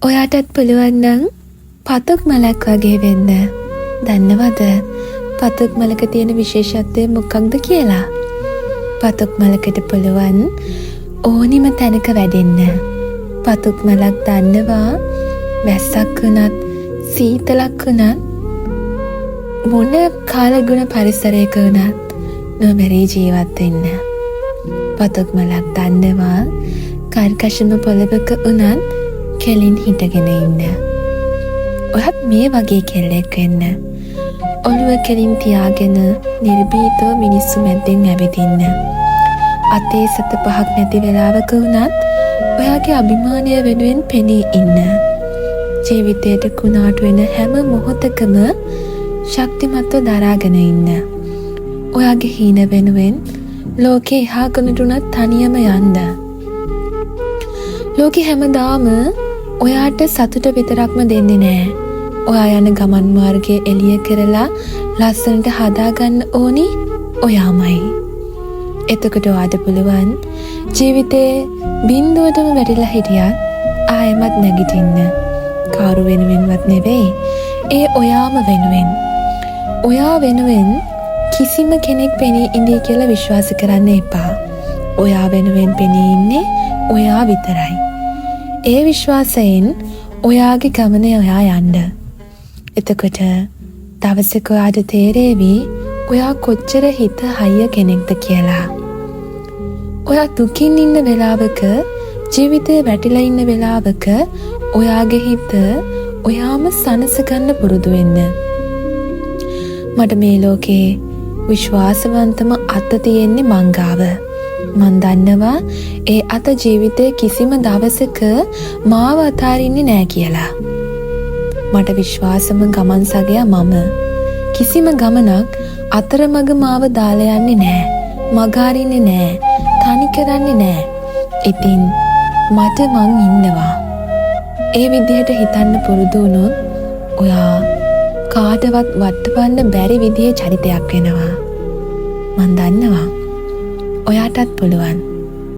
ඔයාටත් පුළුවන් නම් පතුක් මලක් වගේ වෙන්න. දන්නවද පතුක් මලක තියෙන විශේෂත්වය මොකක්ද කියලා? පතුක් මලකට පුළුවන් ඕනිම තැනක වැඩෙන්න. පතුක් මලක් දන්නවා වැස්සක් වුණත් සීතලක් වුණත් මොන කාලගුණ පරිසරයක වුණත් නොමැරී ජීවත් වෙන්න. පතුක් මලක් දන්නවා කර්කශම පොළවක වුණත් කෙලින් හිටගෙන ඉන්න. ඔයත් මේ වගේ කෙල්ලෙක් වෙන්න. ඔළුව කෙලින් තියාගෙන නිර්භීතව මිනිස්සු මැද්දෙන් ඇවිදින්න. අතේ සත පහක් නැති වෙලාවක වුණත් ඔයාගේ අභිමානය වෙනුවෙන් පෙනී ඉන්න. ජීවිතයට කුණාටු වෙන හැම මොහොතකම ශක්තිමත්ව දරාගෙන ඉන්න. ඔයාගේ හීන වෙනුවෙන් ලෝකේ එහා කොනටුනත් තනියම යන්න. ලෝකෙ හැමදාම ඔයාට සතුට විතරක්ම දෙන්නේ නෑ. ඔයා යන ගමන් මාර්ගය එළිය කරලා ලස්සනට හදාගන්න ඕනි ඔයාමයි. එතකොට ඔයාට පුළුවන් ජීවිතේ බිඳුවටම වැටිලා හිටියත් ආයෙමත් නැගිටින්න. කවුරු වෙනුවෙන්වත් නෙවෙයි, ඒ ඔයාම වෙනුවෙන්. ඔයා වෙනුවෙන් කිසිම කෙනෙක් පෙනී ඉඳී කියලා විශ්වාස කරන්න එපා. ඔයා වෙනුවෙන් පෙනී ඉන්නේ ඔයා විතරයි. ඒ විශ්වාසයෙන් ඔයාගේ ගමන ඔයා යන්න. එතකොට දවසක ඔයාට තේරේවි ඔයා කොච්චර හිත හයිය කෙනෙක්ද කියලා. ඔයා දුකින් ඉන්න වෙලාවක, ජීවිතේ වැටිලා ඉන්න වෙලාවක ඔයාගේ හිත ඔයාම සනසගන්න පුරුදු වෙන්න. මට මේ ලෝකේ විශ්වාසවන්තම අත තියෙන්නේ මං ගාව. මන් දන්නවා ඒ අත ජීවිතේ කිසිම දවසක මාව අතාරින්නේ නෑ කියලා. මට විශ්වාසම ගමන් සගයා මම. කිසිම ගමනක් අතරමඟ මාව දාලා යන්නේ නෑ. මග අරින්නේ නෑ. තනි කරන්නේ නෑ. ඉතින් මට මං ඉන්නවා. ඒ විදිහට හිතන්න පුරුදු වුණොත් ඔයා කාටවත් වටවන්න බැරි විදිහේ චරිතයක් වෙනවා. මන් දන්නවා ඔයාටත් පුළුවන්.